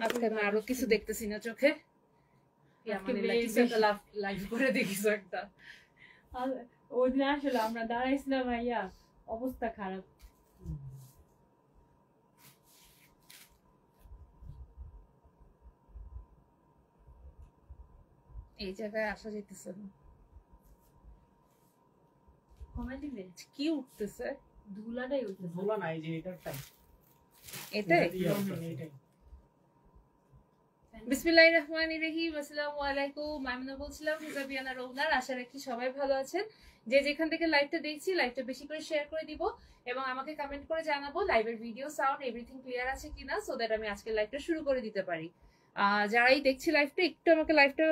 আজকে আমি আরো কিছু দেখতেছি না চোখে লাইভ করে দেখিস একটা ওই দিন আসলে আমরা দাঁড়াইছিলাম ভাইয়া অবস্থা খারাপ এই জায়গায় আসা যেতেছে না কমে দিবে কি উঠতেছে ধুলাটাই উঠতেছে ধুলা নাই যে এটাই এটাই বিসমিল্লাহির রহমানির রহিম আসসালামু আলাইকুম মাইমুনা বলছিলাম হিজাবিয়ানা রৌনার আশা রাখি সবাই ভালো আছেন যে যেখান থেকে লাইভটা দেখছি লাইভটা বেশি করে শেয়ার করে দিব এবং আমাকে কমেন্ট করে জানাবো লাইভের ভিডিও সাউন্ড এভরিথিং ক্লিয়ার আছে কিনা সো দ্যাট আমি আজকে লাইভটা শুরু করে দিতে পারি যারাই দেখছি লাইভটা একটু আমাকে লাইভটা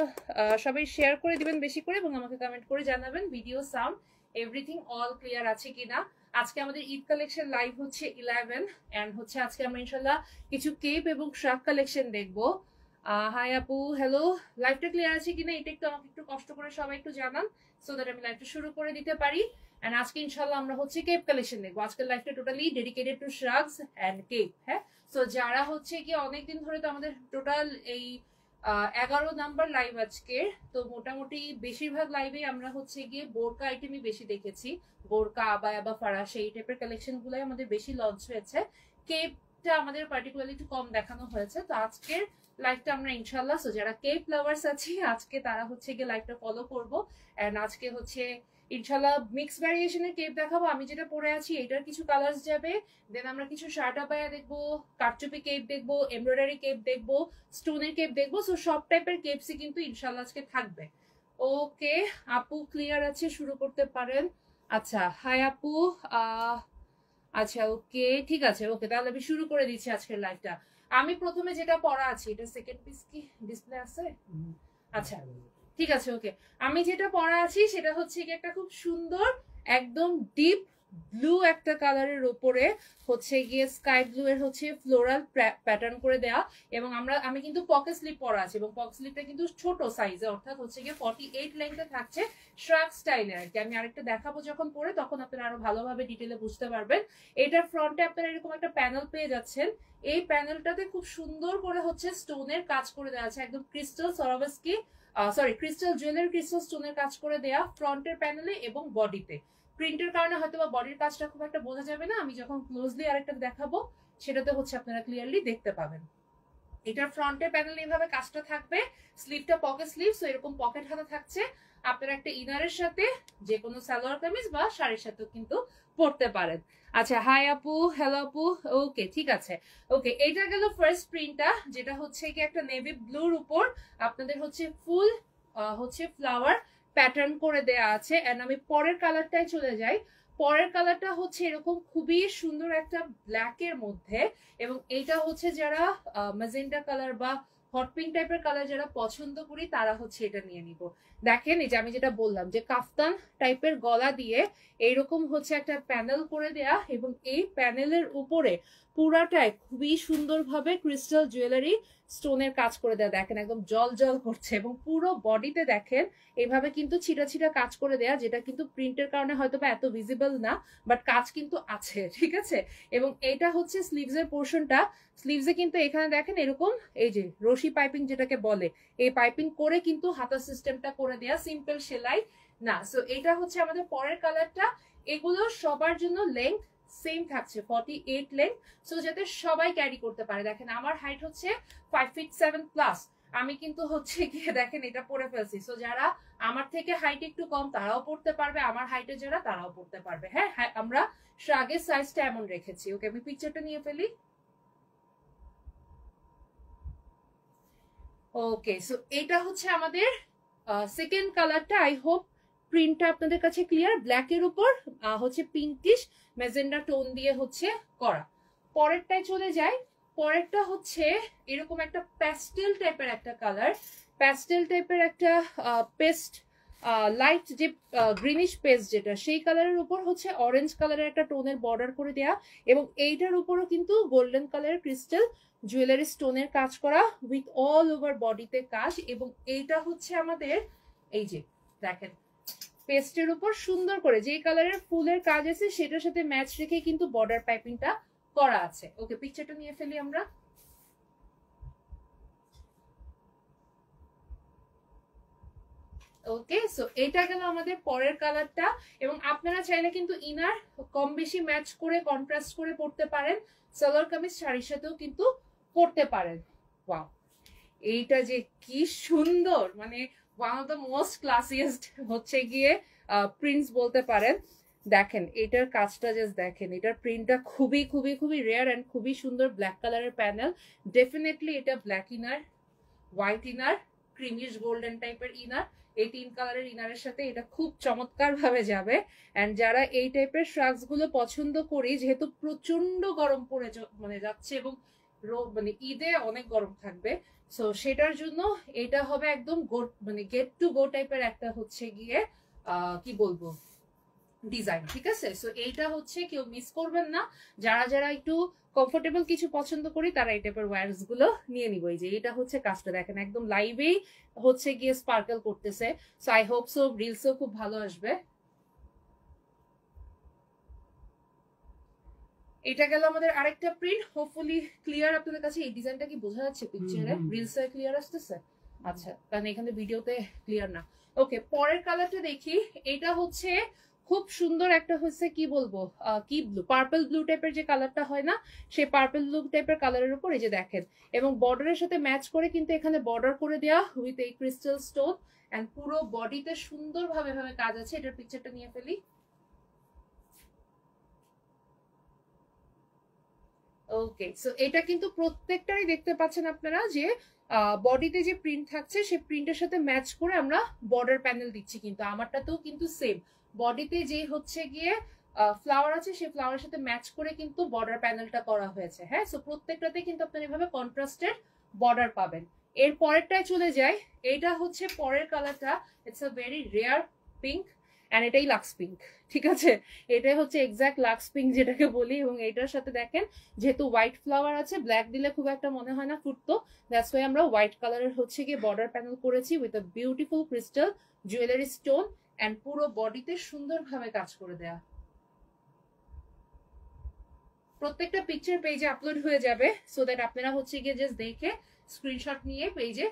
সবাই শেয়ার করে দিবেন বেশি করে এবং আমাকে কমেন্ট করে জানাবেন video sound everything all clear আছে কিনা আজকে আমাদের ঈদ কালেকশন লাইভ হচ্ছে 11 এন্ড হচ্ছে আজকে আমরা ইনশাআল্লাহ কিছু কেপ এবং শ্রাক কালেকশন দেখবো হাই আপু হ্যালো লাইভটা ক্লিয়ার আছে কিনা এটা একটু আমাকে একটু কষ্ট করে সবাই একটু জানান সো দ্যাট আমি লাইভটা শুরু করে দিতে পারি এন্ড আজকে ইনশাআল্লাহ আমরা হচ্ছে কেপ কালেকশন দেখবো আজকের লাইভটা totally dedicated to shrugs and cape হ্যাঁ সো যারা হচ্ছে কি অনেকদিন ধরে তো আমাদের টোটাল এই 11 নাম্বার লাইভ আজকে তো মোটামুটি বেশিরভাগ লাইভে আমরা হচ্ছে গিয়ে বোরকা আইটেমই বেশি দেখেছি বোরকা আবায়া বা ফারাশা এই টাইপের কালেকশন গুলাই আমাদের বেশি লঞ্চ হয়েছে কেপটা আমাদের পার্টিকুলারলি একটু কম দেখানো হয়েছে তো আজকের লাইভটা আমরা ইনশাআল্লাহ সো যারা কেপ লাভার্স আছি আজকে তারা হচ্ছে গিয়ে লাইভটা ফলো করবো এন্ড আজকে হচ্ছে ইনশাআল্লাহ মিক্স ভ্যারিয়েশনের কেপ দেখাবো আমি যেটা পরে আছি এটার কিছু কালার্স যাবে দেন আমরা কিছু শার্ট আবায়া দেখবো কারচুপি কেপ দেখবো এমব্রয়ডারি কেপ দেখবো স্টোনের কেপ দেখবো সো সব টাইপের কেপসই কিন্তু ইনশাআল্লাহ আজকে থাকবে ওকে আপু ক্লিয়ার আছে শুরু করতে পারেন আচ্ছা হাই আপু আচ্ছা ওকে ঠিক আছে ওকে তাহলে আমি শুরু করে দিচ্ছি আজকের লাইভটা আমি প্রথমে যেটা পড়া আছে এটা সেকেন্ড পিস কি ডিসপ্লে আছে আচ্ছা ঠিক আছে ওকে আমি যেটা পড়া আছি সেটা হচ্ছে কি একটা খুব সুন্দর একদম ডিপ ব্লু একটা কালারের উপরে হচ্ছে গিয়ে স্কাই ব্লু এর হচ্ছে ফ্লোরাল প্যাটার্ন করে দেয়া এবং আমি কিন্তু পকেট স্লিপ পরা আছে এবং পকেট স্লিপটা কিন্তু ছোট সাইজে অর্থাৎ হচ্ছে গিয়ে 48 লেন্থে থাকছে শ্রাক স্টাইলে আর কি আমি আরেকটা দেখাবো যখন পরে তখন আপনারা আরো ভালোভাবে ডিটেলে বুঝতে পারবেন এটার ফ্রন্টে আপনারা এরকম একটা প্যানেল পেয়ে যাচ্ছেন এই প্যানেলটাতে খুব সুন্দর করে হচ্ছে স্টোনের কাজ করে দেওয়া আছে একদম ক্রিস্টাল সরাভস্কি ক্রিস্টাল জুয়েলারি ক্রিস্টাল স্টোনের কাজ করে দেয়া ফ্রন্টের প্যানেলে এবং বডিতে প্রিন্টের কারণে হয়তো বা বডির কাজটা খুব একটা বোঝা যাবে না আমি যখন ক্লোজলি আরেকটা দেখাবো সেটাতে হচ্ছে আপনারা ক্লিয়ারলি দেখতে পাবেন এটার ফ্রন্টের প্যানেলে এইভাবে কাজটা থাকবে স্লিভটা পকেট স্লিভ সো এরকম পকেট হাতা থাকছে আপনারা একটা ইনারের সাথে যে কোনো সালোয়ার কামিজ বা শাড়ির সাথেও কিন্তু পরতে পারেন আচ্ছা হাই আপু হ্যালো আপু ওকে ঠিক আছে ওকে এটা গেল ফার্স্ট প্রিন্টটা যেটা হচ্ছে কি একটা নেভি ব্লুর উপর আপনাদের হচ্ছে ফুল হচ্ছে ফ্লাওয়ার প্যাটার্ন করে দেয়া আছে এন্ড আমি পরের কালারটাই চলে যাই পরের কালারটা হচ্ছে এরকম খুবই সুন্দর একটা ব্ল্যাক এর মধ্যে এবং এটা হচ্ছে যারা ম্যাজেন্টা কালার বা হট পিঙ্ক টাইপের কালার যারা পছন্দ করি তারা হচ্ছে এটা নিয়ে নিব দেখেন এই যে আমি যেটা বললাম যে কাফতান টাইপের গলা দিয়ে এইরকম হচ্ছে একটা প্যানেল করে দেয়া এবং এই প্যানেলের উপরে পুরাটাই খুবই সুন্দরভাবে ক্রিস্টাল জুয়েলারি স্টোনের কাজ করে দেয়া দেখেন একদম জল জল করছে এবং পুরো বডিতে দেখেন এইভাবে কিন্তু ছিটা ছিটা কাজ করে দেয়া যেটা কিন্তু প্রিন্টের কারণে হয়তো বা এত ভিজিবল না বাট কাজ কিন্তু আছে ঠিক আছে এবং এটা হচ্ছে স্লিভস এর পোর্শনটা স্লিভসে কিন্তু এখানে দেখেন এরকম এই যে রশি পাইপিং যেটাকে বলে এই পাইপিং করে কিন্তু হাতা সিস্টেমটা করে দেয়া সিম্পল সেলাই না সো এটা হচ্ছে আমাদের পরের কালারটা এগুলো সবার জন্য লেন্থ সেম থাকছে 48 লেন্থ সো যাতে সবাই ক্যারি করতে পারে দেখেন আমার হাইট হচ্ছে 5 ফিট 7 প্লাস আমি কিন্তু হচ্ছে গিয়ে দেখেন এটা পরে ফেলছি সো যারা আমার থেকে হাইট একটু কম তারাও পড়তে পারবে আমার হাইটে যারা তারাও পড়তে পারবে হ্যাঁ আমরা শ্রাগের সাইজটা এমন রেখেছি ওকে আমি পিকচারটা নিয়ে ফেলি ওকে সো এটা হচ্ছে আমাদের সেকেন্ড কালারটা আই হোপ প্রিন্টটা আপনাদের কাছে ক্লিয়ার ব্ল্যাক এর উপর হচ্ছে পিঙ্কিশ ম্যাজেন্ডা টোন দিয়ে হচ্ছে করা পরেরটায় চলে যায় পরেরটা হচ্ছে এরকম একটা প্যাস্টেল টাইপের একটা কালার প্যাস্টেল টাইপের একটা পেস্ট লাইট যে গ্রিনিশ পেস্ট যেটা সেই কালারের উপর হচ্ছে অরেঞ্জ কালারের একটা টোনের বর্ডার করে দেয়া এবং এইটার উপরও কিন্তু গোল্ডেন কালারের ক্রিস্টাল জুয়েলারি স্টোনের কাজ করা উইথ অল ওভার বডিতে কাজ এবং এইটা হচ্ছে আমাদের এই যে দেখেন পেস্টের উপর সুন্দর করে যেই কালারের ফুলের কাজ আছে সেটার সাথে ম্যাচ রেখে কিন্তু বর্ডার পাইপিংটা করা আছে ওকে পিকচারটা নিয়ে ফেলি আমরা ওকে, সো এটা গেল আমাদের পরের কালারটা। এবং আপনারা চাইলে কিন্তু ইনার কম বেশি ম্যাচ করে কন্ট্রাস্ট করে পরতে পারেন, সালোয়ার কামিজ শাড়ির সাথেও কিন্তু পরতে পারেন। ওয়াও, এইটা যে কি সুন্দর, মানে ওয়ান অফ দ্য মোস্ট ক্লাসিয়েস্ট হচ্ছে গিয়ে প্রিন্টস বলতে পারেন। দেখেন এটার কাজটা জাস্ট দেখেন, এটার প্রিন্টটা খুবই খুবই খুবই রেয়ার অ্যান্ড খুবই সুন্দর। ব্ল্যাক কালারের প্যানেল, ডেফিনেটলি এটা black inner, white inner, creamish golden টাইপের ইনার, এই 3 কালারের ইনারের সাথে এটা খুব চমৎকার ভাবে যাবে। এন্ড যারা এই টাইপের শ্রাগস গুলো পছন্দ করি, যেহেতু প্রচন্ড গরম পড়ে মানে যাচ্ছে এবং মানে ঈদে অনেক গরম থাকবে, সো সেটার জন্য এটা হবে একদম মানে গেট টু গো টাইপের একটা হচ্ছে গিয়ে কি বলবো ডিজাইন, ঠিক আছে? সো এইটা হচ্ছে কেউ মিস করবেন না। যারা যারা একটু কমফোর্টেবল কিছু পছন্দ করি তারা এই টাইপের ওয়্যারস গুলো নিয়ে নিব। এই যে এটা হচ্ছে কাজটা দেখেন, একদম লাইভেই হচ্ছে গিয়ে স্পার্কেল করতেছে। সো আই হোপ সো রিলসও খুব ভালো আসবে। এটা গেল আমাদের আরেকটা প্রিন্ট, হোপফুলি ক্লিয়ার আপনাদের কাছে। এই ডিজাইনটা কি বোঝা যাচ্ছে পিকচারে? রিলসে ক্লিয়ার আসতেছে? আচ্ছা, কারণ এখানে ভিডিওতে ক্লিয়ার না। ওকে, পরের কালারটা দেখি। এটা হচ্ছে খুব সুন্দর একটা হচ্ছে কি বলবো কি ব্লু, পার্পল ব্লু টাইপের যে কালারটা হয় না, সেই পার্পল ব্লু টাইপের কালারের উপর এই যে দেখেন, এবং বর্ডারের সাথে ম্যাচ করে কিন্তু এখানে বর্ডার করে দেওয়া উইথ এই ক্রিস্টাল স্টোন এন্ড পুরো বডিতে সুন্দরভাবে ভাবে কাজ আছে। এটার পিকচারটা নিয়ে ফেলি। ওকে, সো এটা কিন্তু প্রত্যেকটাই দেখতে পাচ্ছেন আপনারা যে বডিতে যে প্রিন্ট থাকছে সেই প্রিন্টের সাথে ম্যাচ করে আমরা বর্ডার প্যানেল দিচ্ছি। কিন্তু আমারটাতেও কিন্তু সেম বডিতে যে হচ্ছে গিয়ে ফ্লাওয়ার আছে সেই ফ্লাওয়ারের সাথে ম্যাচ করে কিন্তু বর্ডার প্যানেলটা করা হয়েছে। হ্যাঁ, সো প্রত্যেকটাতে কিন্তু আপনারা এভাবে কন্ট্রাস্টেড বর্ডার পাবেন। এর পরেরটায় চলে যায়। এইটা হচ্ছে পরের কালারটা, it's a very rare pink and এটাই লাক্স পিঙ্ক, ঠিক আছে? এটাই হচ্ছে এক্সাক্ট লাক্স পিঙ্ক যেটাকে বলি। এবং এটার সাথে দেখেন যেহেতু হোয়াইট ফ্লাওয়ার আছে, ব্ল্যাক দিলে খুব একটা মনে হয় না ফুটতো, দ্যাটস ওয়াই আমরা হোয়াইট কালারের হচ্ছে গিয়ে বর্ডার প্যানেল করেছি with a beautiful crystal jewellery stone and পুরো বডিতে সুন্দরভাবে কাজ করে দেয়া। প্রত্যেকটা পিকচার পেজে আপলোড হয়ে যাবে, সো দ্যাট আপনারা হচ্ছে গিয়ে জাস্ট দেখে স্ক্রিনশট নিয়ে পেজে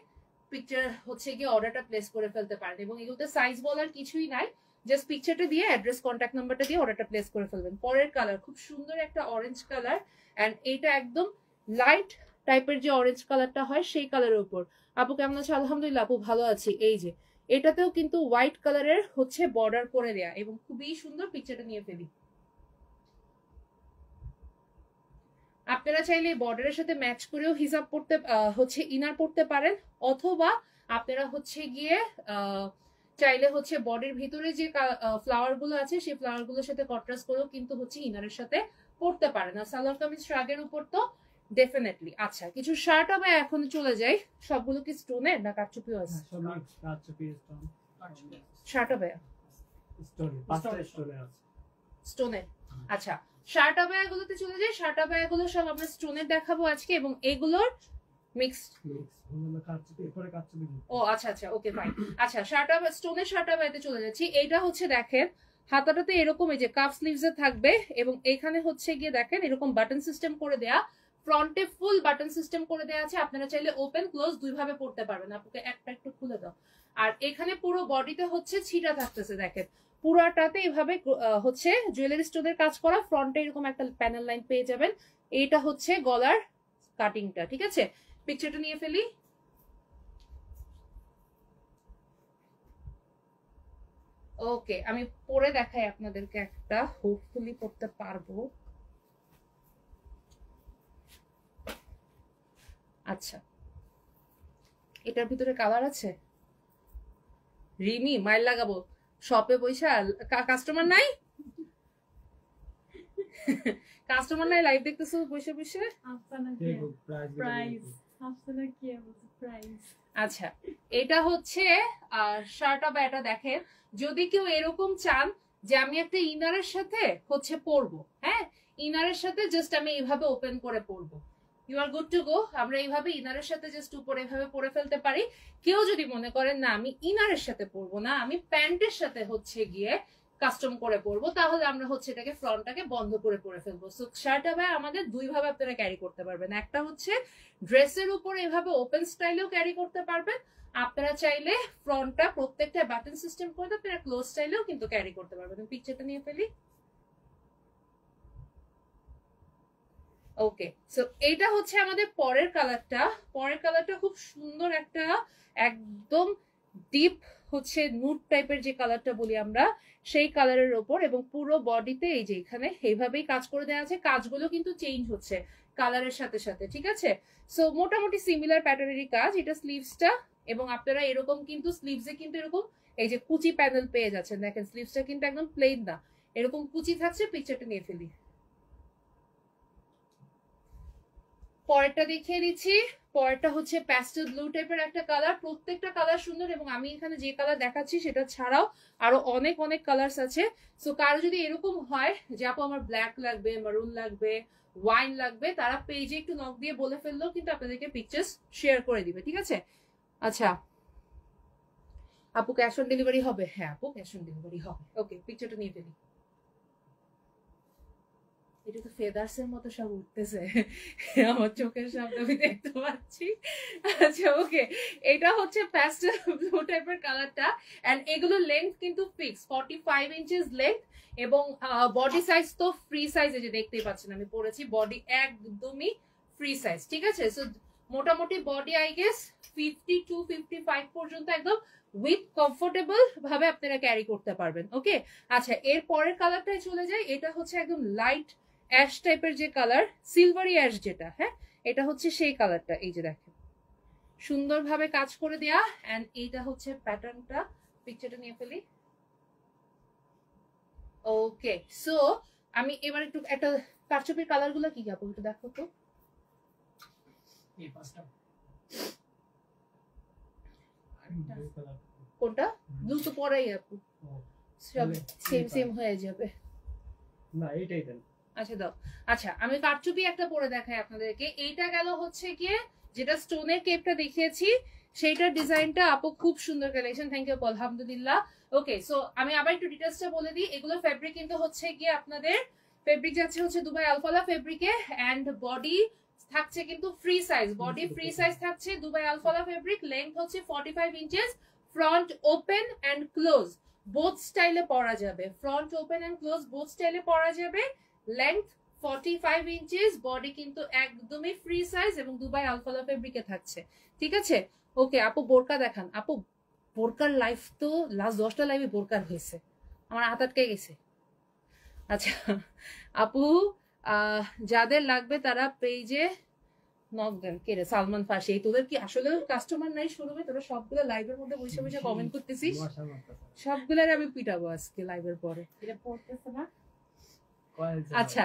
পিকচার হচ্ছে গিয়ে অর্ডারটা প্লেস করে ফেলতে পারেন। এবং এগুলোতে সাইজ বলার কিছুই নাই, জাস্ট পিকচারটা দিয়ে অ্যাড্রেস কন্ট্যাক্ট নাম্বারটা দিয়ে অর্ডারটা প্লেস করে ফেলবেন। পরের কালার খুব সুন্দর একটা অরেঞ্জ কালার এন্ড এইটা একদম লাইট টাইপের যে অরেঞ্জ কালারটা হয় সেই কালারের উপর। আপু কেমন আছে? আলহামদুলিল্লাহ আপু ভালো আছি। এই যে এটাতেও কিন্তু হোয়াইট কালারের হচ্ছে বর্ডার করে দেয়া এবং খুবই সুন্দর। পিকচারটা নিয়ে ফেলি। আপনারা চাইলে বর্ডারের সাথে ম্যাচ করেও হিজাব পড়তে হচ্ছে ইনার পড়তে পারেন, অথবা আপনারা হচ্ছে গিয়ে চাইলে হচ্ছে বডির ভিতরে যে ফ্লাওয়ার গুলো আছে সেই ফ্লাওয়ার গুলোর সাথে কন্ট্রাস্ট করেও কিন্তু হচ্ছে ইনারের সাথে পড়তে পারেন। আর সালোয়ার কামিজ শ্রাগের উপর তো ডেফিনেটলি। আচ্ছা, কিছু শার্ট হবে এখন চলে যাই। সবগুলো কি স্টোনের না কারচুপিও আছে? শার্ট হবে স্টোনের। আচ্ছা, শার্ট আবায়াগুলোতে চলে যাই। শার্ট আবায়াগুলো সব আমরা স্টোনের দেখাবো আজকে এবং এগুলোর মিক্সড। ও আচ্ছা আচ্ছা, ওকে ফাইন। আচ্ছা, শার্ট আবায়া স্টোনের শার্ট আবায়াতে চলে যাচ্ছি। এইটা হচ্ছে দেখেন হাতাটাতে এরকম এই যে কাফ স্লিভস এ থাকবে এবং এখানে হচ্ছে গিয়ে দেখেন এরকম বাটন সিস্টেম করে দেয়া, ফ্রন্টে ফুল বাটন সিস্টেম করে দেয়া আছে। আপনারা চাইলে ওপেন ক্লোজ দুই ভাবে পড়তে পারবেন। আপনাকে একটা একটু খুলে দাও। আর এখানে পুরো বডিতে হচ্ছে ছিটা থাকতেছে দেখেন, পুরাটাতে এভাবে হচ্ছে জুয়েলারি স্টোনের কাজ করা। ফ্রন্টে এরকম একটা প্যানেল লাইন পেয়ে যাবেন। এইটা হচ্ছে গলার কাটিংটা, ঠিক আছে? পিকচারটা নিয়ে ফেলি। ওকে, আমি পরে দেখাই আপনাদেরকে একটা, হোপফুলি পড়তে পারবো। আচ্ছা, এটার ভিতরে কালার আছে। রিমি মাইল লাগাবো শপে পয়সা, কাস্টমার নাই? কাস্টমার নাই লাইভ দেখতেছো বসে বসে? আচ্ছা, এটা হচ্ছে শার্ট অফ এটা দেখেন। যদি কেউ এরকম চান যে আমি একটা ইনারের সাথে হচ্ছে পরবো, হ্যাঁ ইনারের সাথে জাস্ট আমি এইভাবে ওপেন করে পরবো, you are good to go. আমরা এইভাবে ইনারের সাথে জাস্ট উপরে এইভাবে পরে ফেলতে পারি। কেউ যদি মনে করেন না আমি ইনারের সাথে পরবো না, আমি প্যান্টের সাথে হচ্ছে গিয়ে কাস্টম করে পরবো, তাহলে আমরা হচ্ছে এটাকে ফ্রন্টটাকে বন্ধ করে পরে ফেলবো। সো শার্ট আবায়া আমাদের দুই ভাবে আপনারা ক্যারি করতে পারবেন। একটা হচ্ছে ড্রেসের উপর এভাবে ওপেন স্টাইলেও ক্যারি করতে পারবেন, আপনারা চাইলে ফ্রন্টটা প্রত্যেকটা বাটন সিস্টেম করে আপনারা ক্লোজ স্টাইলেও কিন্তু ক্যারি করতে পারবেন। পিকচারটা নিয়ে ফেলি। ওকে, সো এইটা হচ্ছে আমাদের পরের কালারটা। পরের কালারটা খুব সুন্দর একটা একদম ডিপ হচ্ছে নুড টাইপের যে কালারটা বলি আমরা, সেই কালারের ওপর, এবং পুরো বডিতে এই যে এখানে এইভাবেই কাজ করে দেওয়া আছে। কাজগুলো কিন্তু চেঞ্জ হচ্ছে কালারের সাথে সাথে, ঠিক আছে? সো মোটামুটি সিমিলার প্যাটার্নেরই কাজ। এটা স্লিভসটা, এবং আপনারা এরকম কিন্তু স্লিভসে কিন্তু এরকম এই যে কুচি প্যানেল পেয়ে যাচ্ছেন। দেখেন স্লিভসটা কিন্তু একদম প্লেন না, এরকম কুচি থাকছে। পিকচারটা নিয়ে ফেলি। পরেরটা দেখিয়ে দিচ্ছি। পরেরটা হচ্ছে প্যাস্টেল ব্লু টাইপের একটা কালার। প্রত্যেকটা কালার সুন্দর, এবং আমি এখানে যে কালার দেখাচ্ছি সেটা ছাড়াও আরো অনেক অনেক কালার্স আছে। সো কারো যদি এরকম হয় যে আপু আমার ব্ল্যাক লাগবে, মারুন লাগবে, ওয়াইন লাগবে, তারা পেজে একটু নক দিয়ে বলে ফেললেও কিন্তু আপনাদেরকে পিকচার্স শেয়ার করে দিবে, ঠিক আছে? আচ্ছা আপু ক্যাশ অন ডেলিভারি হবে? হ্যাঁ আপু ক্যাশ অন ডেলিভারি হবে। ওকে, পিকচারটা নিয়ে ফেলি। এটা তো ফেদার্স এর মতো সব উঠতেছে আমার চোখের সামনে, আমি দেখতে পাচ্ছি। আচ্ছা ওকে, এটা হচ্ছে প্যাস্টেল ব্লু টাইপের কালারটা, এন্ড এগুলো লেন্থ কিন্তু ফিক্স 45 ইঞ্চেস লেন্থ, এবং বডি সাইজ তো ফ্রি সাইজ, এই যে দেখতেই পাচ্ছেন আমি পরেছি, বডি একদমই ফ্রি সাইজ, ঠিক আছে? সো মোটামুটি বডি আই গেস 50 to 55 পর্যন্ত একদম উইথ কমফোর্টেবল ভাবে আপনারা ক্যারি করতে পারবেন। ওকে, আচ্ছা এর পরের কালারটাই চলে যায়। এটা হচ্ছে একদম লাইট অ্যাশ টাইপের যে কালার, সিলভারি অ্যাশ যেটা, হ্যাঁ এটা হচ্ছে সেই কালারটা। এই যে দেখেন সুন্দরভাবে কাজ করে দেয়া, এন্ড এইটা হচ্ছে প্যাটার্নটা। পিকচারটা নিয়ে ফেলি। ওকে, সো আমি এবার একটু একটা কারচুপির কালার গুলো কি আপু একটু দেখো তো। কোনটা? ব্লু তো পরাই আপু, সব সেম সেম হয়ে যাবে না, এইটাই দেন। আচ্ছা দাও। আচ্ছা আমি কারচুপি একটা পরে দেখাই আপনাদেরকে। এইটা গেল হচ্ছে গিয়ে যেটা স্টোনের কেপটা দেখিয়েছি, সেইটার ডিজাইনটা আপু খুব সুন্দর কালেকশন। থ্যাংক ইউ আলহামদুলিল্লাহ। ওকে, সো আমি আবার একটু ডিটেলসটা বলে দিই। এগুলো ফেব্রিক কিন্তু হচ্ছে গিয়ে আপনাদের ফেব্রিক যাচ্ছে হচ্ছে দুবাই আলফালা ফেব্রিকে, এন্ড বডি থাকছে কিন্তু free size, body free size থাকছে দুবাই আলফালা ফেব্রিক। লেন্থ হচ্ছে 45 inches, front open and close both স্টাইলে পরা যাবে। Front open and close both স্টাইলে পরা যাবে। লেন্থ 45 ইঞ্চেস, বডি কিন্তু একদমই ফ্রি সাইজ, এবং দুবাই আলফালা ফেব্রিকে থাকছে, ঠিক আছে? ওকে আপু বোরকা দেখান। আপু বোরকার লাইফ তো লাস্ট 10টা লাইভে বোরকার হয়েছে, আমার হাত আটকে গেছে। আচ্ছা আপু যাদের লাগবে তারা পেজে নক দেন। কে রে? সালমান ফার্সি। তোদের কি আসলে কাস্টমার নাই শোরুমে? তোরা সবগুলো লাইভের মধ্যে বসে বসে কমেন্ট করতেছিস, সবগুলোর আমি পিটাবো আজকে লাইভের পরে। এটা পড়তেছে না। আচ্ছা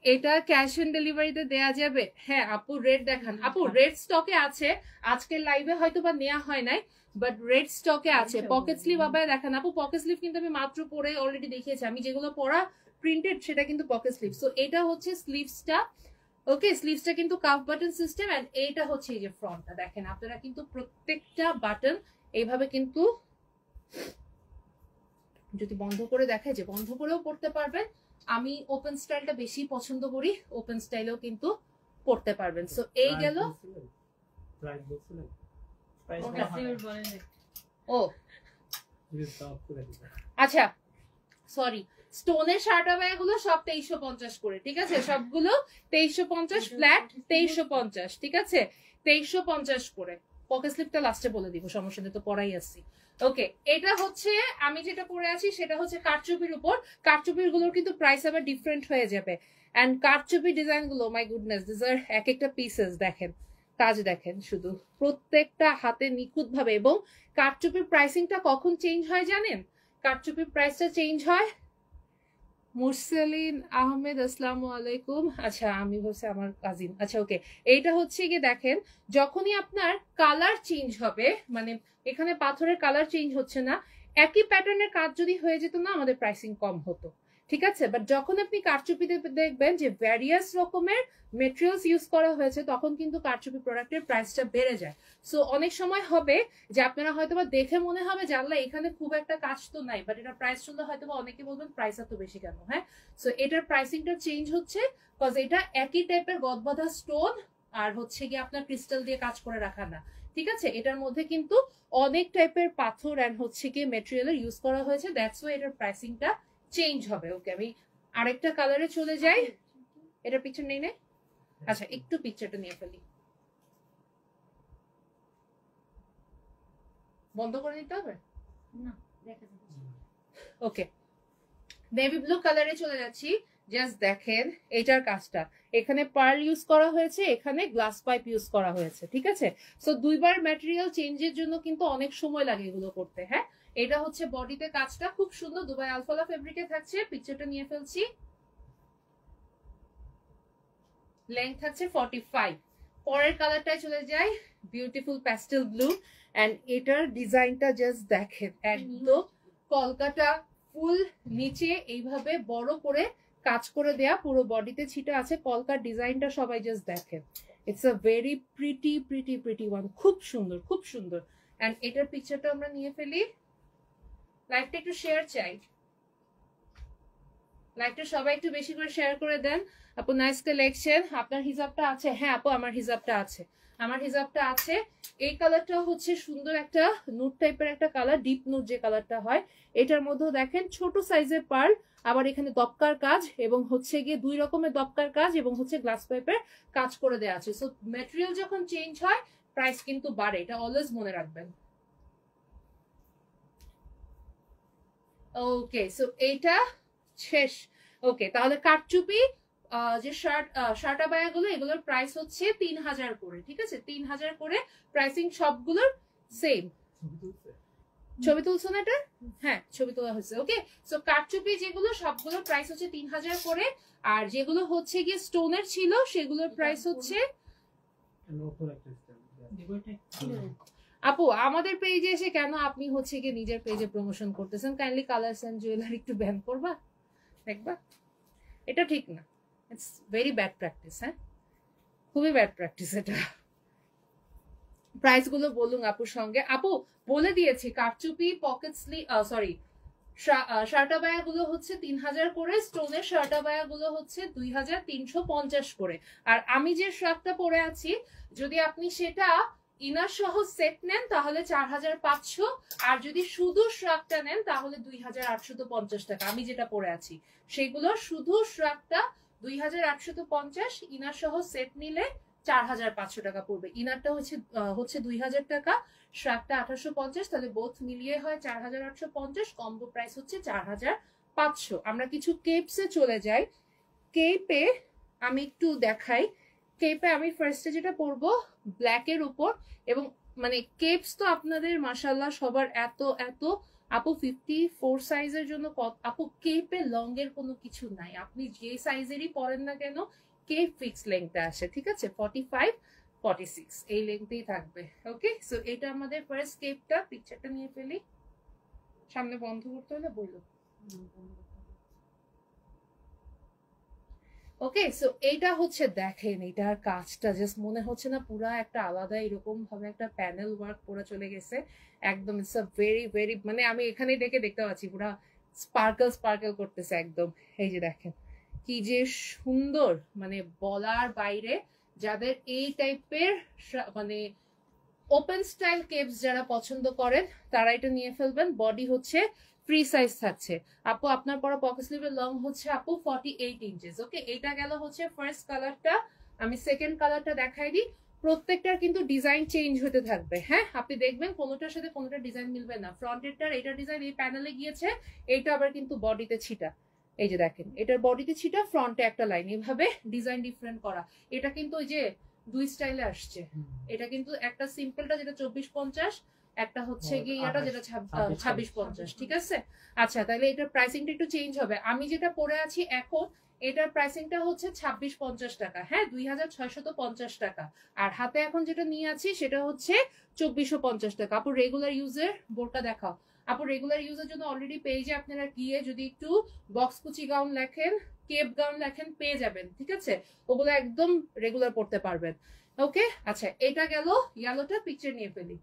এটা ক্যাশ অন ডেলিভারিতে দেয়া যাবে? হ্যাঁ আপু রেড দেখান। আপু রেড স্টকে আছে, আজকের লাইভে হয়তো বা নেওয়া হয় নাই, বাট রেড স্টকে আছে। পকেট স্লিভ আবার দেখান। আপু পকেট স্লিভ কিন্তু আমি মাত্র পরে অলরেডি দেখিয়েছি, আমি যেগুলো পরা প্রিন্টেড সেটা কিন্তু পকেট স্লিভ। সো এটা হচ্ছে স্লিভসটা। ওকে, স্লিভসটা কিন্তু কাফ বাটন সিস্টেম, এন্ড এইটা হচ্ছে এই যে ফ্রন্টটা দেখেন। আপনারা কিন্তু প্রত্যেকটা বাটন এইভাবে কিন্তু যদি বন্ধ করে দেখায় যে বন্ধ করেও পড়তে পারবেন। আমি ওপেন স্টাইলটা বেশি পছন্দ করি, ওপেন স্টাইলেও কিন্তু পড়তে পারবেন। সো এই গেল। ও আচ্ছা সরি, স্টোনের শার্ট গুলো সব 2350 করে, ঠিক আছে? সবগুলো 2350 ফ্ল্যাট, 2350, ঠিক আছে? 2350 করে। পকেট স্লিপটা লাস্টে বলে দিব, সমস্যা নেই, তো পরাই আসছি। ওকে, এটা হচ্ছে আমি যেটা পরে আছি সেটা হচ্ছে কারচুপির উপর। কারচুপির গুলোর কিন্তু প্রাইস আবার ডিফারেন্ট হয়ে যাবে, এন্ড কারচুপি ডিজাইন গুলো মাই গুডনেস, দিস আর এক একটা পিসেস দেখেন, কাজ দেখেন শুধু, প্রত্যেকটা হাতে নিখুঁত ভাবে। এবং কারচুপির প্রাইসিংটা কখন চেঞ্জ হয় জানেন? কারচুপির প্রাইসটা চেঞ্জ হয় মুরসালিন আহমেদ, আসসালামু আলাইকুম। আচ্ছা আমি বলছি আমার কাজিন। আচ্ছা ওকে, এইটা হচ্ছে গিয়ে দেখেন যখনই আপনার কালার চেঞ্জ হবে, মানে এখানে পাথরের কালার চেঞ্জ হচ্ছে না, একই প্যাটার্নের কাজ যদি হয়ে যেত না আমাদের প্রাইসিং কম হতো, ঠিক আছে, বাট যখন আপনি কারচুপিতে দেখবেন যে ভ্যারিয়াস রকমের মেটেরিয়ালস ইউজ করা হয়েছে তখন কিন্তু কারচুপি প্রোডাক্টের প্রাইসটা বেড়ে যায়। সো অনেক সময় হবে যে আপনারা হয়তোবা দেখে মনে হবে যে আল্লাহ এখানে খুব একটা কাজ তো নাই, বাট এটা প্রাইস শুনলে হয়তোবা অনেকে বলবেন প্রাইস এত বেশি কেন। হ্যাঁ, সো এটার প্রাইসিংটা চেঞ্জ হচ্ছে বিকজ এটা একই টাইপের গদবাঁধা স্টোন আর হচ্ছে গিয়ে আপনার ক্রিস্টাল দিয়ে কাজ করে রাখা না। ঠিক আছে, এটার মধ্যে কিন্তু অনেক টাইপের পাথর এন্ড হচ্ছে গিয়ে মেটেরিয়ালের ইউজ করা হয়েছে, দ্যাটস ওয়াই এটার প্রাইসিংটা চেঞ্জ হবে। ওকে, আমি আরেকটা কালারে চলে যাই। এটার পিকচার নেই না? আচ্ছা, একটু পিকচারটা নিয়ে ফেলি, বন্ধ করে নিতে হবে না দেখা যাচ্ছে। ওকে, নেভি ব্লু কালারে চলে যাচ্ছি। জাস্ট দেখেন এটার কাজটা, এখানে পার্ল ইউজ করা হয়েছে, এখানে গ্লাস পাইপ ইউজ করা হয়েছে। ঠিক আছে, সো দুইবার ম্যাটেরিয়াল চেঞ্জের জন্য কিন্তু অনেক সময় লাগে এগুলো করতে। হ্যাঁ, এটা হচ্ছে বডিতে কাজটা খুব সুন্দর, দুবাই আলফালা ফেব্রিকে থাকছে। পিকচারটা নিয়ে ফেলছি, লেন্থ থাকছে 45। পরের কালারটায় চলে যাই, বিউটিফুল প্যাস্টেল ব্লু এন্ড এটার ডিজাইনটা জাস্ট দেখেন, একদম কলকাতা ফুল নিচে এইভাবে বড় করে কাজ করে দেয়া, পুরো বডিতে ছিটা আছে কলকার ডিজাইনটা, সবাই জাস্ট দেখেন। It's a very pretty pretty pretty one, খুব সুন্দর খুব সুন্দর। এন্ড এটার পিকচারটা আমরা নিয়ে ফেলি। লাইভটা একটু শেয়ার চাই, লাইভটা সবাই একটু বেশি করে শেয়ার করে দেন। আপু নাইস কালেকশন, আপনার হিজাবটা আছে? হ্যাঁ আপু, আমার হিজাবটা আছে, আমার হিজাবটা আছে। এই কালারটা হচ্ছে সুন্দর একটা নুড টাইপের একটা কালার, ডিপ নুড যে কালারটা হয়। এটার মধ্যেও দেখেন ছোট সাইজের পার্ল, আবার এখানে দপকার কাজ এবং হচ্ছে গিয়ে দুই রকমের দপকার কাজ এবং হচ্ছে গ্লাস পাইপের কাজ করে দেওয়া আছে। সো ম্যাটেরিয়াল যখন চেঞ্জ হয় প্রাইস কিন্তু বাড়ে, এটা অলওয়েজ মনে রাখবেন। ওকে, সো এইটা শেষ। ওকে, তাহলে কারচুপি যে শার্ট আবায়াগুলো এগুলোর প্রাইস হচ্ছে 3000 করে। ঠিক আছে, 3000 করে প্রাইসিং, সবগুলোর সেম। ছবি তুলছো না এটা? হ্যাঁ, ছবি তোলা হয়েছে। ওকে, সো কারচুপি যেগুলো সবগুলোর প্রাইস হচ্ছে 3000 করে, আর যেগুলো হচ্ছে গিয়ে স্টোনের ছিল সেগুলোর প্রাইস হচ্ছে। আপু আমাদের পেজে এসে কেন আপনি হচ্ছে গিয়ে নিজের পেজে প্রমোশন করতেছেন? কাইন্ডলি কালার্স এন্ড জুয়েলারি একটু ব্যান করবা, দেখবা? এটা ঠিক না, ইটস ভেরি ব্যাড প্র্যাকটিস। হ্যাঁ, খুবই ব্যাড প্র্যাকটিস এটা। প্রাইস গুলো বলুন আপুর সঙ্গে। আপু বলে দিয়েছি, কারচুপি পকেট স্লিভ সরি শার্টাবায়া গুলো হচ্ছে 3000 করে, স্টোনের শার্টাবায়া গুলো হচ্ছে 2350 করে। আর আমি যে শার্টটা পরে আছি, যদি আপনি সেটা ইনার সহ সেট নেন তাহলে 4500, আর যদি শুধু শার্টটা নেন তাহলে 2850 টাকা। আমি যেটা পরে আছি সেগুলো শুধু শার্টটা 2850, ইনার সহ সেট নিলে 4500 টাকা পড়বে। ইনারটা হচ্ছে 2000 টাকা, শার্টটা 1850, তাহলে বোথ মিলিয়ে হয় 4850। কম্বো প্রাইস হচ্ছে 4500। আমরা কিছু কেপসে চলে যাই। কেপে আমি একটু দেখাই, কেপে আমি ফার্স্টে যেটা পরবো ব্ল্যাকের উপর, এবং মানে কেপস তো আপনাদের মাশাআল্লাহ সবার এত এত। আপু 54 সাইজের জন্য আপু কেপে লং এর কোনো কিছু নাই, আপনি যে সাইজেরই পরেন না কেন কেপ ফিক্স লেংথটা আসে। ঠিক আছে, 45 46 এই লেংথেই থাকবে। ওকে, সো এটা আমাদের ফার্স্ট কেপটা। পিকচারটা নিয়ে ফেলি, সামনে বন্ধ করতে হলে বললো। ওকে, সো এইটা হচ্ছে দেখেন, এটার কাজটা জাস্ট মনে হচ্ছে না পুরা একটা আলাদা এরকম ভাবে একটা প্যানেল ওয়ার্ক পুরো চলে গেছে একদম। ইটস আ ভেরি ভেরি, মানে আমি এখানে ডেকে দেখতে পাচ্ছি পুরা স্পার্কেল স্পার্কেল করতেছে একদম। এই যে দেখেন কি যে সুন্দর, মানে বলার বাইরে। যাদের এই টাইপের মানে ওপেন স্টাইল কেপস যারা পছন্দ করেন তারা এটা নিয়ে ফেলবেন। বডি হচ্ছে ফ্রি সাইজ থাকছে। আপু আপনার পরা পকেট স্লিভের লং হচ্ছে আপু 48 ইঞ্চেস। ওকে, এইটা গেল হচ্ছে ফার্স্ট কালারটা। আমি সেকেন্ড কালারটা দেখাই দিই। প্রত্যেকটার কিন্তু ডিজাইন চেঞ্জ হতে থাকবে। হ্যাঁ, আপনি দেখবেন কোনোটার সাথে কোনোটা ডিজাইন মিলবে না। ফ্রন্টেরটার এটা ডিজাইন এই প্যানেলে গিয়েছে, এইটা আবার কিন্তু বডিতে ছিটা। এই যে দেখেন, এটার বডিতে ছিটা, ফ্রন্টে একটা লাইন, এইভাবে ডিজাইন ডিফারেন্ট করা। এটা কিন্তু ওই যে দুই স্টাইলে আসছে। এটা কিন্তু একটা সিম্পলটা যেটা 2450, একটা হচ্ছে গিয়ে এটা যেটা 2650। ঠিক আছে, আচ্ছা তাহলে এটার প্রাইসিংটা একটু চেঞ্জ হবে। আমি যেটা পরে আছি এখন, এটার প্রাইসিংটা হচ্ছে 2650 টাকা। হ্যাঁ, 2650 টাকা। আর হাতে এখন যেটা নিয়ে আছি সেটা হচ্ছে 2450 টাকা। আপু রেগুলার ইউজের বোরকা দেখাও। আপু রেগুলার ইউজের জন্য অলরেডি পেজে আপনারা গিয়ে যদি একটু বক্স কুচি গাউন লেখেন, কেপ গাউন লেখেন, পেয়ে যাবেন, ঠিক আছে? ওগুলো একদম রেগুলার পড়তে পারবেন। ওকে, আচ্ছা এটা গেল ইয়েলোটা, পিকচার নিয়ে ফেলি।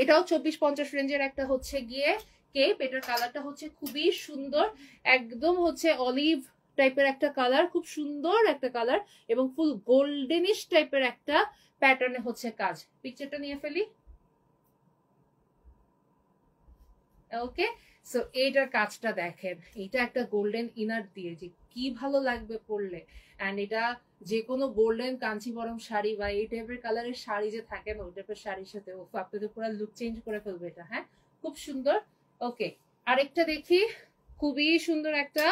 এটাও 24-50 রেঞ্জের একটা হচ্ছে গিয়ে কেপ। এটার কালারটা হচ্ছে খুবই সুন্দর, একদম হচ্ছে অলিভ টাইপের একটা কালার, খুব সুন্দর একটা কালার এবং ফুল গোল্ডেনিশ টাইপের একটা প্যাটার্নে হচ্ছে কাজ। পিকচারটা নিয়ে ফেলি। ওকে, সো এইটার কাজটা দেখেন, এটা একটা গোল্ডেন ইনার দিয়ে যে কি ভালো লাগবে পরলে। অ্যান্ড এটা যে কোনো গোল্ডেন কাঞ্চিবরম শাড়ি বা এই টাইপের কালারের শাড়ি যে থাকে না, ওই টাইপের শাড়ির সাথে আপনাদের পুরো লুক চেঞ্জ করে ফেলবে এটা। হ্যাঁ, খুব সুন্দর। ওকে, আরেকটা দেখি, খুবই সুন্দর একটা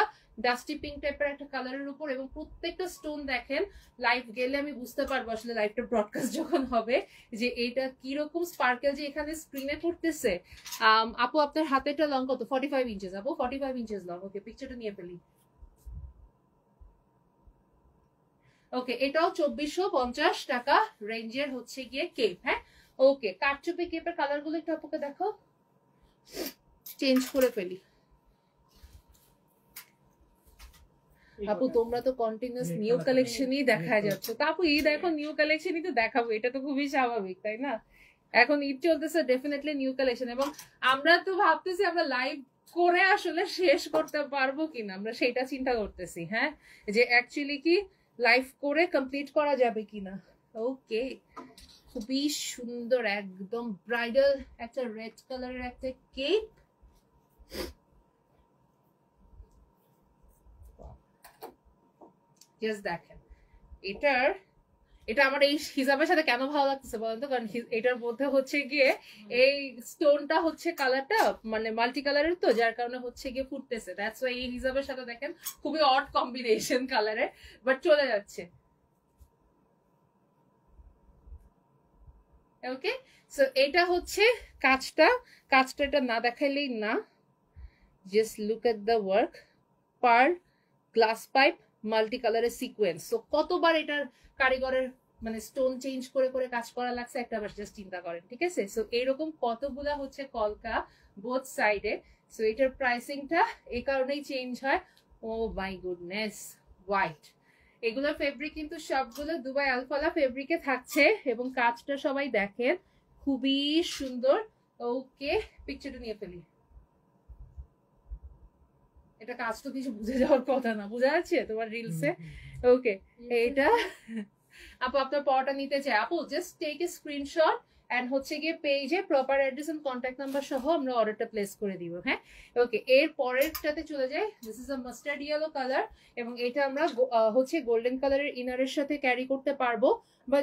ডাস্টি পিঙ্ক টাইপের একটা কালারের উপর, এবং প্রত্যেকটা স্টোন দেখেন, লাইভ গেলে আমি বুঝতে পারবো আসলে লাইভটা ব্রডকাস্ট যখন হবে যে এটা কিরকম স্পার্কেল যে এখানে স্ক্রিনে করতেছে। আপু আপনার হাতেটা লং কত? 45 ইঞ্চেস আপু, 45 ইঞ্চেস লং। ওকে, পিকচারটা নিয়ে ফেলি। ওকে, এটাও 2450 টাকা রেঞ্জের হচ্ছে গিয়ে কেপ। হ্যাঁ, ওকে, কারচুপি কেপের কালার গুলো একটু আপুকে দেখো, চেঞ্জ করে ফেলি। আপু তোমরা তো কন্টিনিউয়াস নিউ কালেকশনই দেখা যাচ্ছে, তো আপু এই দেখো নিউ কালেকশনই তো দেখাবো, এটা তো খুবই স্বাভাবিক তাই না? এখন ঈদ চলতেছে, ডেফিনেটলি নিউ কালেকশন, এবং আমরা তো ভাবতেছি আমরা লাইভ করে আসলে শেষ করতে পারবো কিনা, আমরা সেটা চিন্তা করতেছি। হ্যাঁ, যে অ্যাকচুয়ালি কি লাইভ করে কমপ্লিট করা যাবে কিনা। ওকে, খুবই সুন্দর একদম ব্রাইডাল একটা রেড কালারের একটা কেপ। জাস্ট দেখেন এটা আমার এই হিসাবের সাথে কেন ভালো লাগতেছে বলেন তো, কারণ এটার মধ্যে হচ্ছে গিয়ে এই স্টোনটা হচ্ছে কালারটা মানে মাল্টি কালারের, তো যার কারণে হচ্ছে গিয়ে ফুটতেছে। দ্যাটস ওয়াই এই হিসাবের সাথে দেখেন খুবই অড কম্বিনেশন কালারের, বাট চলে যাচ্ছে। ওকে, সো এটা হচ্ছে কাজটা এটা না দেখাইলেই না। Just look at the work, pearl, glass pipe, multi কালারের সিকোয়েন্স। সো কতবার এটার কারিগরের মানে স্টোন চেঞ্জ করে করে কাজ করা লাগছে একটা বার জাস্ট চিন্তা করেন, ঠিক আছে? সো এইরকম কতগুলা হচ্ছে কলকা বোথ সাইডে। সো এটার প্রাইসিংটা এই কারণেই চেঞ্জ হয়। ও মাই গুডনেস, হোয়াইট। এগুলোর ফেব্রিক কিন্তু সবগুলো দুবাই আলফালা ফেব্রিকে থাকছে, এবং কাজটা সবাই দেখেন খুবই সুন্দর। ওকে, পিকচারটা নিয়ে ফেলি। এটা কাজ তো কিছু বুঝে যাওয়ার কথা না, বুঝা যাচ্ছে তোমার রিলসে? ওকে, এইটা আপু আপনার পড়াটা নিতে চাই, আপু just take a screenshot and হচ্ছে গিয়ে পেজে proper address and contact number সহ আমরা অর্ডারটা প্লেস করে দিব। হ্যাঁ, ওকে, এর পরেরটাতে চলে যাই। This is a mustard yellow colour, এবং এটা আমরা হচ্ছে গোল্ডেন কালারের ইনারের সাথে ক্যারি করতে পারবো, বা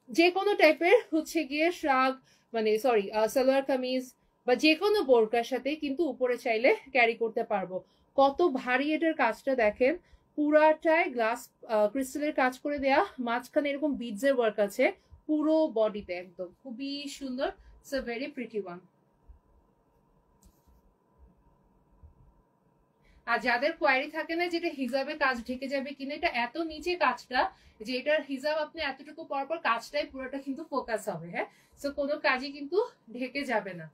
যে কোনো টাইপের হচ্ছে গিয়ে শ্রাগ মানে সরি সালোয়ার কামিজ বা যে কোনো বোরকার সাথে কিন্তু উপরে চাইলে ক্যারি করতে পারবো। কত ভারী এটার কাজটা দেখেন, পুরাটায় গ্লাস ক্রিস্টালের কাজ করে দেয়া, মাঝখানে এরকম বিডসের ওয়ার্ক আছে পুরো বডিতে, একদম খুবই সুন্দর। It's a very pretty one. আর যাদের কোয়ারি থাকে না যেটা হিজাবে কাজ ঢেকে যাবে কিনা, এটা এত নিচে কাজটা যে এটার হিজাব আপনি এতটুকু পর পর কাজটাই পুরোটা কিন্তু ফোকাস হবে। হ্যাঁ, সো কোনো কাজই কিন্তু ঢেকে যাবে না।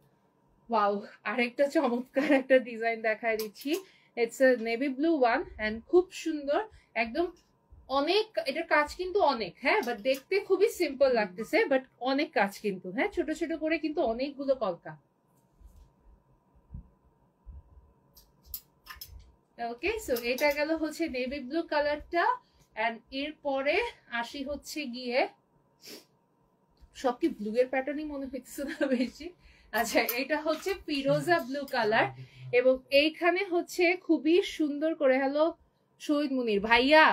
ওয়াও, আরেকটা চমৎকার একটা ডিজাইন দেখায় দিচ্ছি। It's a navy blue one and খুব সুন্দর একদম, অনেক এটার কাজ কিন্তু অনেক। হ্যাঁ, বাট দেখতে খুবই সিম্পল লাগতেছে, বাট অনেক কাজ কিন্তু। হ্যাঁ, ছোট ছোট করে কিন্তু অনেকগুলো কলকা। ওকে, সো এটা গেল হচ্ছে নেভি ব্লু কালারটা, এন্ড এরপরে আসি হচ্ছে গিয়ে সব কি ব্লু এর প্যাটার্নই মনে হচ্ছে না বেশি। আচ্ছা, এটা হচ্ছে ফিরোজা ব্লু কালার, এবং এইখানে হচ্ছে খুবই সুন্দর করে, হ্যালো শহীদ মুনির ভাইয়া,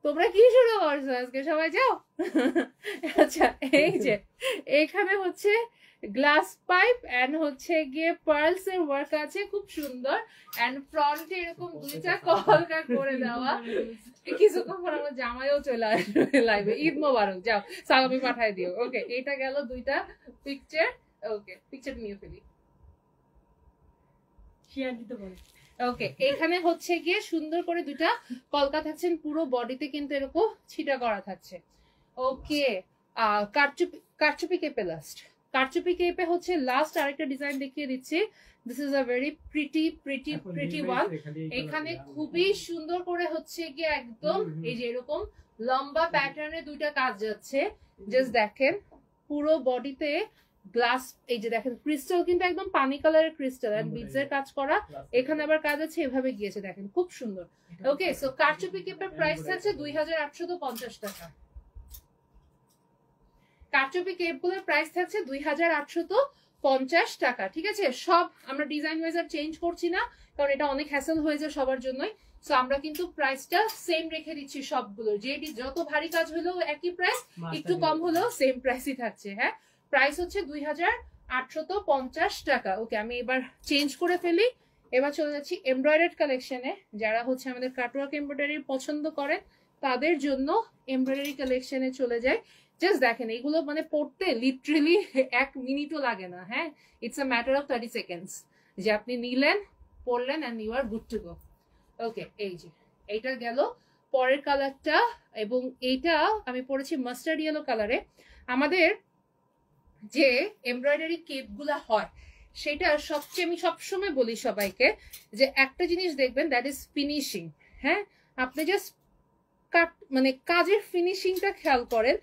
তোমরা কি শুরু করছো আজকে, সবাই যাও। আচ্ছা, এই যে এখানে হচ্ছে গ্লাস পাইপ এন্ড হচ্ছে গিয়ে পার্লস এর ওয়ার্ক আছে খুব সুন্দর, এন্ড ফ্রন্টে এরকম দুইটা কলকা করে দেওয়া। কিছুক্ষণ পর আমার জামাইও চলে আসবে লাইভে। ঈদ মোবারক, যাও সালামি পাঠাই দিও। ওকে, এটা গেল দুইটা পিকচার। ওকে, পিকচার নিয়ে ফেলি। শেয়ার দিতে পারো। ওকে, এখানে হচ্ছে গিয়ে সুন্দর করে দুইটা কলকা থাকছেন, পুরো বডিতে কিন্তু এরকম ছিটা করা থাকছে। ওকে, কারচুপি কেপে লাস্ট। কারচুপি কেপে হচ্ছে লাস্ট আরেকটা ডিজাইন দেখিয়ে দিচ্ছি। This is a very pretty one. এখানে খুবই সুন্দর করে হচ্ছে গিয়ে একদম এই যে এরকম লম্বা প্যাটার্নে দুইটা কাজ যাচ্ছে। জাস্ট দেখেন পুরো বডিতে গ্লাস, এই যে দেখেন ক্রিস্টাল কিন্তু একদম পানি কালারের ক্রিস্টাল এন্ড বিডস এর কাজ করা। এখানে আবার কাজ আছে, এভাবে গিয়েছে দেখেন খুব সুন্দর। ওকে, সো কারচুপি কেপের প্রাইস আছে 2850 টাকা। কারচুপি কেপগুলোর প্রাইস থাকছে 2850 টাকা। ঠিক আছে, সব আমরা ডিজাইন ওয়াইজ আর চেঞ্জ করছি না, কারণ এটা অনেক হ্যাসেল হয়ে যায় সবার জন্যই। সো আমরা কিন্তু প্রাইসটা সেম রেখে দিচ্ছি সবগুলোর, যেটি যত ভারী কাজ হলেও একই প্রাইস, একটু কম হলেও সেম প্রাইসই থাকছে। হ্যাঁ, প্রাইস হচ্ছে 2850 টাকা। ওকে, আমি এবার চেঞ্জ করে ফেলি। এবার চলে যাচ্ছি এমব্রয়ডারি কালেকশনে। যারা হচ্ছে আমাদের কাটওয়ার্ক এমব্রয়ডারি পছন্দ করেন তাদের জন্য এমব্রয়ডারি কালেকশনে চলে যায়। জাস্ট দেখেন এগুলো মানে পড়তে লিটারেলি 1 মিনিটও লাগে না। হ্যাঁ, it's a matter of 30 seconds যে আপনি নিলেন, পড়লেন and you are good to go. Okay, এই যে এইটা গেল পরের কালারটা, এবং এইটা আমি পড়েছি মাস্টার্ড ইয়েলো কালারে। আমাদের যে এমব্রয়ডারি কেপগুলো হয় সেটা সবচেয়ে, আমি সবসময় বলি সবাইকে যে একটা জিনিস দেখবেন, দ্যাট ইজ ফিনিশিং। হ্যাঁ, আপনি জাস্ট মানে কাজের ফিনিশিংটা খেয়াল করেন,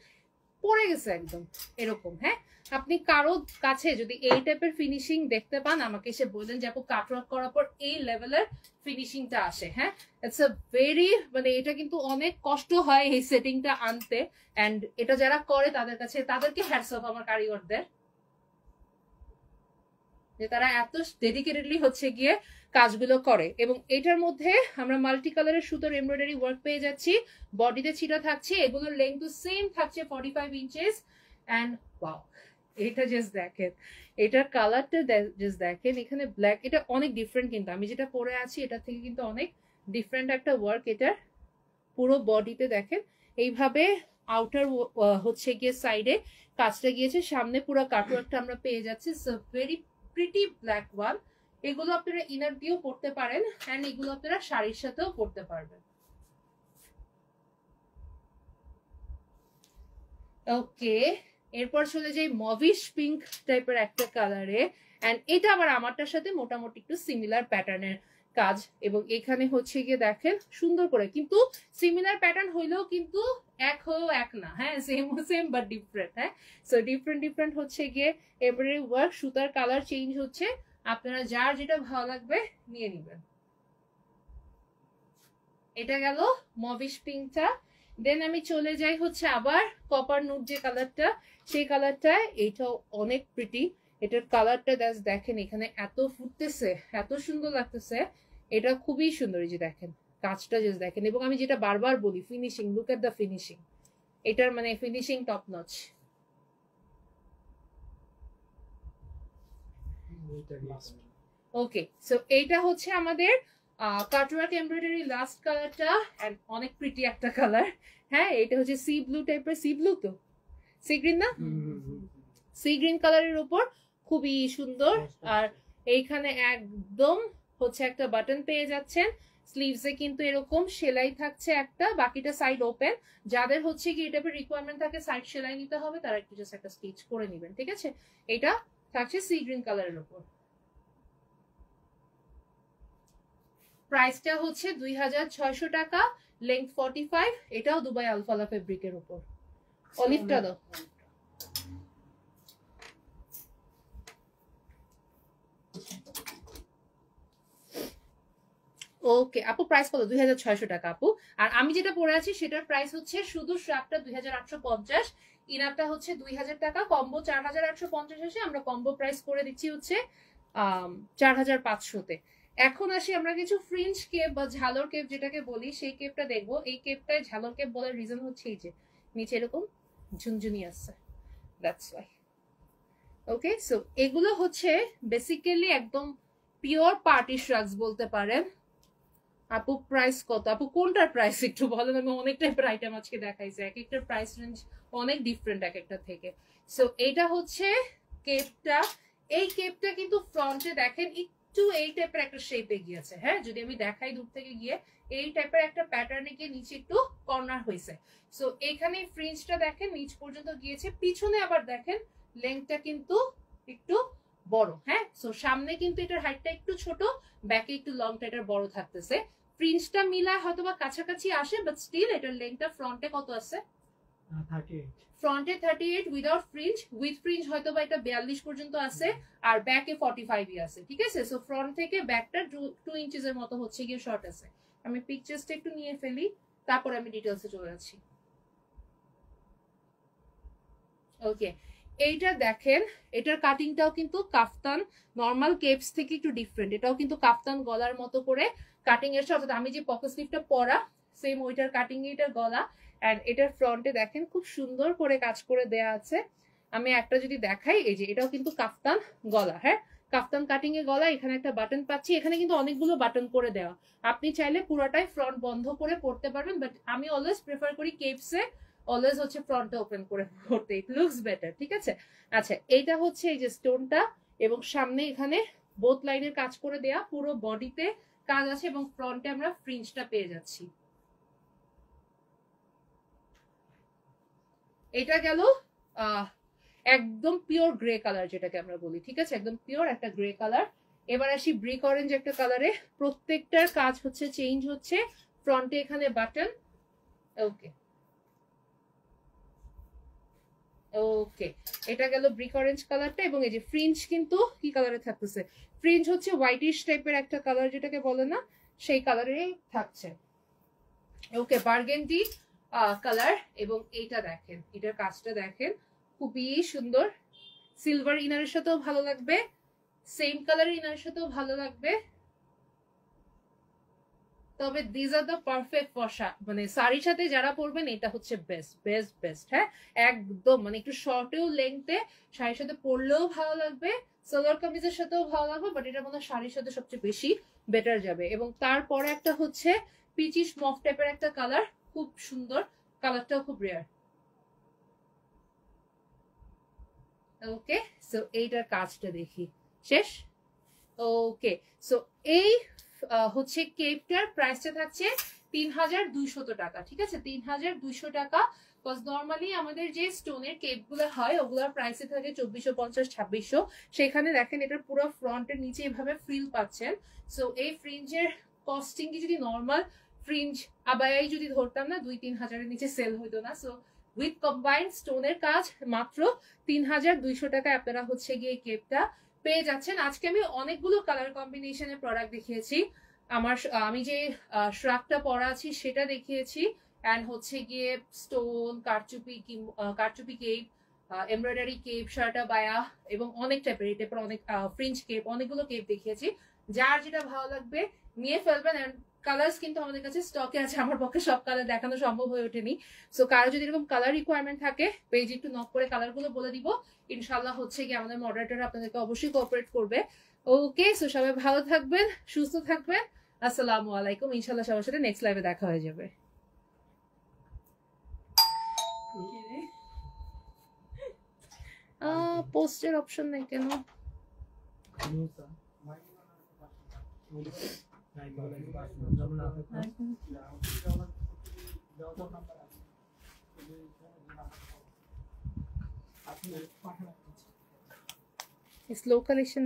পড়ে গেছে একদম এরকম। হ্যাঁ, আপনি কারো কাছে যদি এই টাইপের ফিনিশিং দেখতে পান, আমাকে এসে বললেন যে আপু কাটওয়ার্ক করার পর এই লেভেলের ফিনিশিংটা আসে। হ্যাঁ, ইটস আ ভেরি, মানে এটা কিন্তু অনেক কষ্ট হয় এই সেটিংটা আনতে, এন্ড এটা যারা করে তাদের কাছে, তাদেরকে হ্যাটস অফ আমার কারিগরদের, যে তারা এত ডেডিকেটেডলি হচ্ছে গিয়ে কাজগুলো করে। এবং এটার মধ্যে আমরা মাল্টি কালারের সুতোর এমব্রয়ডারি ওয়ার্ক পেয়ে যাচ্ছি, বডিতে ছিটা থাকছে, এগুলোর লেন্থ সেম থাকছে 45 ইঞ্চেস। এন্ড ওয়াও, এটা জাস্ট দেখেন, এটার কালারটা জাস্ট দেখেন, এখানে ব্ল্যাক, এটা অনেক ডিফারেন্ট কিন্তু আমি যেটা পরে আছি এটা থেকে কিন্তু অনেক ডিফারেন্ট একটা ওয়ার্ক। এটার পুরো বডিতে দেখেন এইভাবে আউটার হচ্ছে গিয়ে সাইডে কাজটা গিয়েছে, সামনে পুরো কাটওয়ার্কটা আমরা পেয়ে যাচ্ছি। So very pretty black one. এগুলো আপনারা ইনার দিয়েও পড়তে পারেন, এন্ড এগুলো আপনারা শাড়ির সাথেও পড়তে পারবেন। ওকে, এরপর চলে যাই মভিশ পিঙ্ক টাইপের একটা কালারে, এন্ড এটা আবার আমারটার সাথে মোটামুটি একটু সিমিলার প্যাটার্নের কাজ। এবং এখানে হচ্ছে গিয়ে দেখেন সুন্দর করে, কিন্তু সিমিলার প্যাটার্ন হইলেও কিন্তু এক হয়েও এক না। হ্যাঁ, সেম বাট ডিফারেন্ট। হ্যাঁ, সো ডিফারেন্ট হচ্ছে গিয়ে এমব্রয়ডারি ওয়ার্ক, সুতার কালার চেঞ্জ হচ্ছে, আপনারা যার যেটা ভালো লাগবে নিয়ে নিবেন। এটা গেল মভিশ পিঙ্কটা। দেন আমি চলে যাই হচ্ছে আবার কপার নুট যে কালারটা, সেই কালারটা, এইটাও অনেক প্রিটি। এটার কালারটা দেখেন, এখানে এত ফুটতেছে, এত সুন্দর লাগতেছে, এটা খুবই সুন্দর। এই যে দেখেন কাজটা জাস্ট দেখেন, এবং আমি যেটা বারবার বলি finishing, look at the finishing, এটার মানে ফিনিশিং টপ নচ। ওকে, সো এইটা হচ্ছে আমাদের কাটওয়ার্ক এমব্রয়ডারি লাস্ট কালারটা, এন্ড অনেক প্রিটি একটা কালার। হ্যাঁ, এটা হচ্ছে সি ব্লু টাইপের, সি ব্লু তো সি গ্রিন না, সি গ্রিন কালারের উপর খুবই সুন্দর। আর এইখানে একদম হচ্ছে একটা বাটন পেয়ে যাচ্ছেন, স্লিভসে কিন্তু এরকম সেলাই থাকছে একটা, বাকিটা সাইড ওপেন। যাদের হচ্ছে কি এটা রিকোয়ারমেন্ট থাকে সাইড সেলাই নিতে হবে, তারা একটু জাস্ট একটা স্টিচ করে নেবেন। ঠিক আছে, এটা থাকছে সি গ্রিন কালারের উপর। প্রাইসটা হচ্ছে 2600 টাকা, লেন্থ 45, এটাও দুবাই আলফালা ফেব্রিকের উপর। অলিভটা দাও। ওকে আপু, প্রাইস কত? 2600 টাকা আপু। আর আমি যেটা পরে আছি সেটার প্রাইস হচ্ছে শুধু স্ট্র্যাপটা 2850, ইনারটা হচ্ছে 2000 টাকা, কম্বো 4850 এসে আমরা কম্বো প্রাইস করে দিচ্ছি হচ্ছে 4500 তে। এখন আসি আমরা কিছু ফ্রিঞ্জ কেপ বা ঝালর কেপ যেটাকে বলি, সেই কেপটা দেখবো। এই কেপটায় ঝালর কেপ বলার রিজন হচ্ছে এই যে নিচে এরকম ঝুনঝুনি আসছে, দ্যাটস ওয়াই। ওকে, সো এগুলো হচ্ছে বেসিক্যালি একদম পিওর পার্টি শ্রাগস বলতে পারেন। আপু প্রাইস কত? আপু কোনটার প্রাইস একটু বলেন, আমি অনেক টাইপের আইটেম আজকে দেখাইছি, এক একটার প্রাইস রেঞ্জ অনেক ডিফারেন্ট এক একটা থেকে। সো এটা হচ্ছে কেপটা। এই কেপটা কিন্তু ফ্রন্টে দেখেন একটু এই টাইপের একটা শেপে গিয়েছে। হ্যাঁ, যদি আমি দেখাই দূর থেকে গিয়ে এই টাইপের একটা প্যাটার্নে গিয়ে নিচে একটু কর্নার হয়েছে। সো এখানে ফ্রিঞ্জটা দেখেন নিচ পর্যন্ত গিয়েছে, পিছনে আবার দেখেন লেংথটা কিন্তু একটু বড়। হ্যাঁ, সো সামনে কিন্তু এটার হাইটটা একটু ছোট, ব্যাকে একটু লংটা এটার বড় থাকতেছে। ফ্রিঞ্জটা মিলায় হয়তো বা কাছাকাছি আসে, বাট স্টিল এটার লেংথটা ফ্রন্টে কত আছে? 38 ফ্রন্টে 38 উইদাউট ফ্রিঞ্জ, উইথ ফ্রিঞ্জ হয়তো বা এটা 42 পর্যন্ত আছে, আর ব্যাকে 45 আছে। ঠিক আছে, সো ফ্রন্ট থেকে ব্যাকটা 2 ইঞ্চেসের মতো হচ্ছে গিয়ে শর্ট আছে। আমি পিকচারসটা একটু নিয়ে ফেলি, তারপর আমি ডিটেলসে চলে যাচ্ছি। ওকে, এইটা দেখেন, এটার কাটিংটাও কিন্তু কাফতান নর্মাল কেপস থেকে একটু ডিফারেন্ট। এটাও কিন্তু কাফতান গলার মতো করে কাটিং এর, অর্থাৎ আমি যে পকেট স্লিভটা পরা সেম ওইটার কাটিং এ এটার গলা। এন্ড এটার ফ্রন্টে দেখেন খুব সুন্দর করে কাজ করে দেয়া আছে। আমি একটা যদি দেখাই, এই যে এটাও কিন্তু কাফতান গলা। হ্যাঁ, কাফতান কাটিং এর গলা। এখানে একটা বাটন পাচ্ছি, এখানে কিন্তু অনেকগুলো বাটন করে দেওয়া। আপনি চাইলে পুরোটাই ফ্রন্ট বন্ধ করে পড়তে পারবেন, বাট আমি অলওয়েজ প্রেফার করি কেপসে অলওয়েজ হচ্ছে ফ্রন্টটা ওপেন করে পড়তে, ইট লুকস বেটার। ঠিক আছে, আচ্ছা এইটা হচ্ছে এই যে স্টোনটা, এবং সামনে এখানে বোথ লাইনের কাজ করে দেয়া, পুরো বডিতে কাজ আছে, এবং ফ্রন্টে আমরা ফ্রিঞ্জটা পেয়ে যাচ্ছি। এটা গেল একদম পিওর গ্রে কালার যেটাকে আমরা বলি। ঠিক আছে, একদম পিওর একটা গ্রে কালার। এবার আসি ব্রিক অরেঞ্জ একটা কালারে, প্রত্যেকটার কাজ হচ্ছে চেঞ্জ হচ্ছে। ফ্রন্টে এখানে বাটন। ওকে ওকে, এটা গেল ব্রিক অরেঞ্জ কালারটা, এবং এই যে ফ্রিঞ্জ কিন্তু কি কালারে থাকতেছে? ফ্রিঞ্জ হচ্ছে হোয়াইটিশ টাইপের একটা কালার যেটাকে বলে না, সেই কালারেই থাকছে। ওকে, বার্গেন্ডি কালার, এবং এইটা দেখেন, এটার কাজটা দেখেন খুবই সুন্দর। সিলভার ইনারের সাথেও ভালো লাগবে, সেম কালার ইনারের সাথেও ভালো লাগবে। তবে দিস আর দ্য পারফেক্ট ফর্সা, মানে শাড়ির সাথে যারা পরবেন এটা হচ্ছে বেস্ট বেস্ট বেস্ট। হ্যাঁ, একদম মানে একটু শর্টেও লেংথে শাড়ির সাথে পরলেও ভালো লাগবে, সালোয়ার কামিজের সাথেও ভালো লাগবে, বাট এটার মধ্যে শাড়ির সাথে সবচেয়ে বেশি বেটার যাবে। এবং তারপরে একটা হচ্ছে পিচিশ মফ টাইপের একটা কালার, খুব সুন্দর কালারটাও, খুব রেয়ার। ওকে, সো এইটার কাজটা দেখি শেষ। ওকে, সো এই হচ্ছে কেপটার প্রাইসটা থাকছে 3200 টাকা। ঠিক আছে, 3200 টাকা। নর্মালি আমাদের যে স্টোনের কেপ গুলো হয় ওগুলোর প্রাইসে থাকে 2450 2600। সেখানে দেখেন এটার পুরো ফ্রন্টের নিচে এভাবে ফ্রিল পাচ্ছেন। সো এই ফ্রিঞ্জের কস্টিং কি যদি নর্মাল ফ্রিঞ্জ আবায়াই যদি ধরতাম না, 2-3 হাজারের নিচে সেল হইতো না। সো উইথ কম্বাইন্ড স্টোনের কাজ মাত্র 3200 টাকায় আপনারা হচ্ছে গিয়ে কেপটা পেয়ে যাচ্ছেন। আজকে আমি অনেকগুলো কালার কম্বিনেশনের প্রোডাক্ট দেখিয়েছি। আমি যে শ্রাকটা পরা আছি সেটা দেখিয়েছি, অ্যান্ড হচ্ছে গিয়ে স্টোন, কারচুপি কেপ, এমব্রয়ডারি কেপ, শার্টা বায়া, এবং অনেক টাইপের এই টাইপের অনেক ফ্রিঞ্জ কেপ, অনেকগুলো কেপ দেখিয়েছি। যার যেটা ভালো লাগবে নিয়ে ফেলবেন। অ্যান্ড কালার্স কিন্তু আমাদের কাছে স্টকে আছে, আমার পক্ষে সব কালার দেখানো সম্ভব হয়ে ওঠেনি। সো কারো যদি এরকম কালার রিকোয়ারমেন্ট থাকে পেজে একটু নক করে কালারগুলো বলে দিব, ইনশাল্লাহ হচ্ছে কি আমাদের মডারেটর আপনাদেরকে অবশ্যই কোঅপারেট করবে। ওকে, সো সবাই ভালো থাকবেন, সুস্থ থাকবেন। আসসালামু আলাইকুম। ইনশাল্লাহ সবার সাথে নেক্সট লাইভে দেখা হয়ে যাবে। পোস্টের অপশন নাই কেন? Slow collection